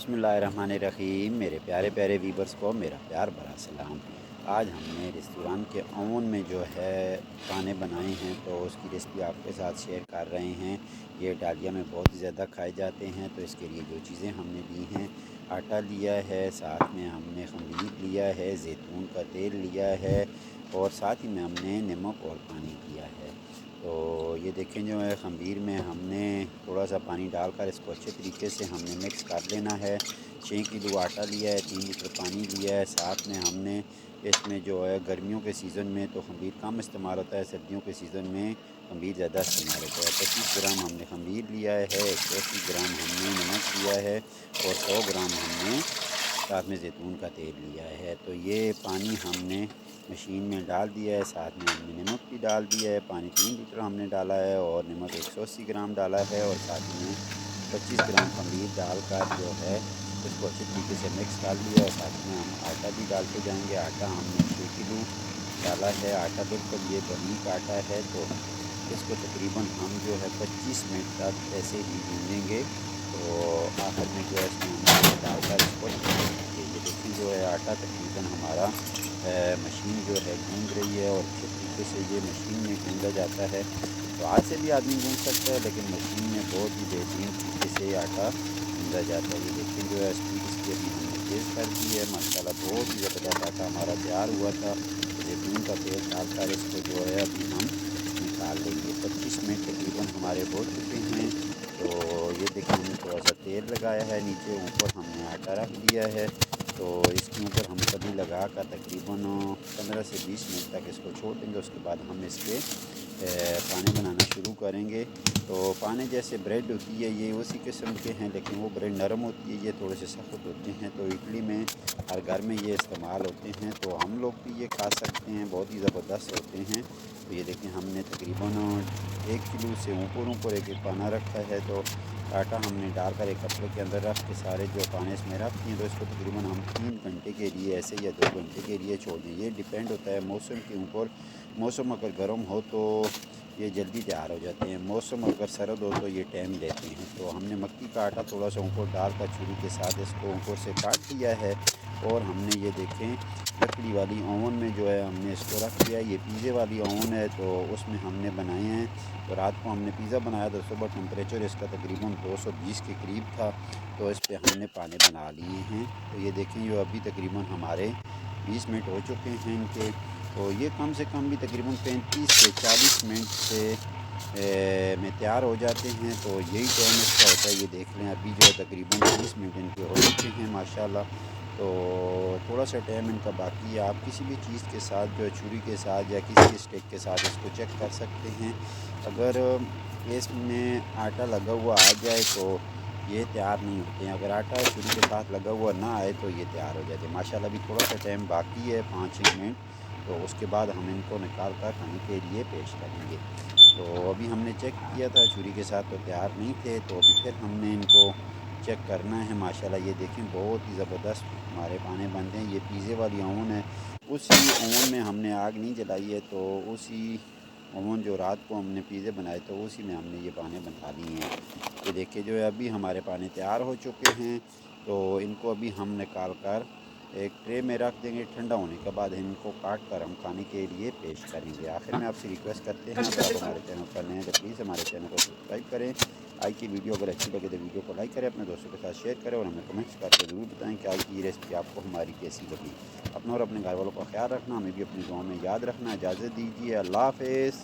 बिस्मिल्लाहिर्रहमानिर्रहीम। मेरे प्यारे प्यारे व्यूवर्स को मेरा प्यार भरा सलाम। आज हमने रेस्टोरेंट के ओवन में जो है खाने बनाए हैं तो उसकी रेसिपी आपके साथ शेयर कर रहे हैं। ये इटालिया में बहुत ही ज़्यादा खाए जाते हैं। तो इसके लिए जो चीज़ें हमने ली हैं, आटा लिया है, साथ में हमने खमीर लिया है, ज़ैतून का तेल लिया है और साथ ही में हमने नमक और पानी लिया है। तो ये देखें जो है खमीर में हमने थोड़ा सा पानी डालकर इसको अच्छे तरीके से हमने मिक्स कर लेना है। 6 किलो आटा लिया है, 3 लीटर पानी लिया है। साथ में हमने इसमें जो है गर्मियों के सीज़न में तो खमीर कम इस्तेमाल होता है, सर्दियों के सीज़न में खमीर ज़्यादा इस्तेमाल होता है। 25 ग्राम हमने खमीर लिया है, 180 ग्राम हमने नमक लिया है और 100 ग्राम हमने साथ में ज़ैतून का तेल लिया है। तो ये पानी हमने मशीन में डाल दिया है, साथ में हमने नमक भी डाल दिया है। पानी 3 लीटर हमने डाला है और नमक 180 ग्राम डाला है और साथ में 25 ग्राम खमीर डालकर जो है उसको अच्छी तरीके से मिक्स कर लिया है। साथ में हम आटा भी डालते जाएंगे। आटा हमने 6 किलो डाला है। आटा बिल्कुल ये बारीक आटा है। तो इसको तकरीबन हम जो है 25 मिनट तक ऐसे ही भूनेंगे। तो आखिर में जो है इसमें हमने डालकर इसको ये देखिए जो है आटा तकरीबन हमारा मशीन जो है गूंद रही है और अच्छे तरीके से ये मशीन में गूंदा जाता है। तो हाथ से भी आदमी गूंद सकता है, लेकिन मशीन में बहुत ही बेहतरीन तरीके से आटा गूंदा जाता है। ये देखिए जो है स्पीड इसकी अभी हमने तेज़ कर दी है। माशाल्लाह बहुत ही ज़बरदस्त आटा हमारा तैयार हुआ था। ज़ैतून का तेल डालकर इसको जो है अभी हम निकाल लेंगे। 25 मिनट तकरीबन हमारे हो चुके हैं। तो ये देखिए हमने थोड़ा सा तेल लगाया है, नीचे ऊपर हमने आटा रख दिया है। तो इसके ऊपर हम कभी लगा कर तकरीबन 15 से 20 मिनट तक इसको छोड़ देंगे। उसके बाद हम इसके पाने बनाना शुरू करेंगे। तो पाने जैसे ब्रेड होती है ये उसी किस्म के हैं, लेकिन वो ब्रेड नरम होती है, ये थोड़े से सख्त होते हैं। तो इटली में हर घर में ये इस्तेमाल होते हैं, तो हम लोग भी ये खा सकते हैं, बहुत ही ज़बरदस्त होते हैं। तो ये देखें हमने तकरीबन 1 किलो से ऊपर एक एक पाना रखा है। तो आटा हमने डालकर एक कपड़े के अंदर रख के सारे जो पाने इसमें रख दिए। तो इसको तकरीबन हम 3 घंटे के लिए ऐसे या 2 घंटे के लिए छोड़ दें। ये डिपेंड होता है मौसम के ऊपर। मौसम अगर गर्म हो तो ये जल्दी तैयार हो जाते हैं, मौसम अगर सर्द हो तो ये टाइम लेते हैं। तो हमने मक्की का आटा थोड़ा सा ऊपर डालकर छुरी के साथ इसको ऊपर से काट दिया है और हमने ये देखें लकड़ी वाली ओवन में जो है हमने इसको रख दिया। ये पिज़्ज़े वाली ओवन है, तो उसमें हमने बनाए हैं। तो रात को हमने पिज़्ज़ा बनाया था, सुबह टेम्परेचर इसका तकरीबन 220 के करीब था। तो इस पर हमने पाने बना लिए हैं। तो ये देखें ये अभी तकरीबन हमारे 20 मिनट हो चुके हैं इनके। तो ये कम से कम भी तकरीबन 35 से 40 मिनट से में तैयार हो जाते हैं। तो यही टाइम इसका होता है। ये देख लें अभी जो है तकरीबन 30 मिनट इनके हो चुके हैं माशाल्लाह। तो थोड़ा सा टाइम इनका बाकी है। आप किसी भी चीज़ के साथ जो है छुरी के साथ या किसी स्टिक के साथ इसको चेक कर सकते हैं। अगर इसमें आटा लगा हुआ आ जाए तो ये तैयार नहीं होते हैं। अगर आटा छुरी के साथ लगा हुआ ना आए तो ये तैयार हो जाते हैं माशाल्लाह। अभी थोड़ा सा टाइम बाकी है, 5-6 मिनट। तो उसके बाद हम इनको निकाल कर खाने के लिए पेश करेंगे। तो अभी हमने चेक किया था छुरी के साथ तो तैयार नहीं थे, तो अभी फिर हमने इनको चेक करना है माशाल्लाह। ये देखें बहुत ही ज़बरदस्त हमारे पाने बनते हैं। ये पिज़्ज़े वाली ओवन है, उसी ओवन में हमने आग नहीं जलाई है। तो उसी ओवन जो रात को हमने पिज़्ज़े बनाए तो उसी में हमने ये पाने बना लिए हैं। ये देखिए जो है अभी हमारे पाने तैयार हो चुके हैं। तो इनको अभी हम निकाल कर एक ट्रे में रख देंगे। ठंडा होने के बाद इनको काट कर हम खाने के लिए पेश करेंगे। आखिर में आपसे रिक्वेस्ट करते हैं, अगर आप हमारे चैनल पर नए हैं तो प्लीज़ हमारे चैनल को सब्सक्राइब करें। आज की वीडियो अगर अच्छी लगे तो वीडियो को लाइक करें, अपने दोस्तों के साथ शेयर करें और हमें कमेंट्स करके ज़रूर बताएं कि आज की ये रेसिपी आपको हमारी कैसी लगी। अपना और अपने घर वालों का ख्याल रखना, हमें भी अपनी दुआ में याद रखना। इजाज़त दीजिए, अल्लाह हाफ़िज़।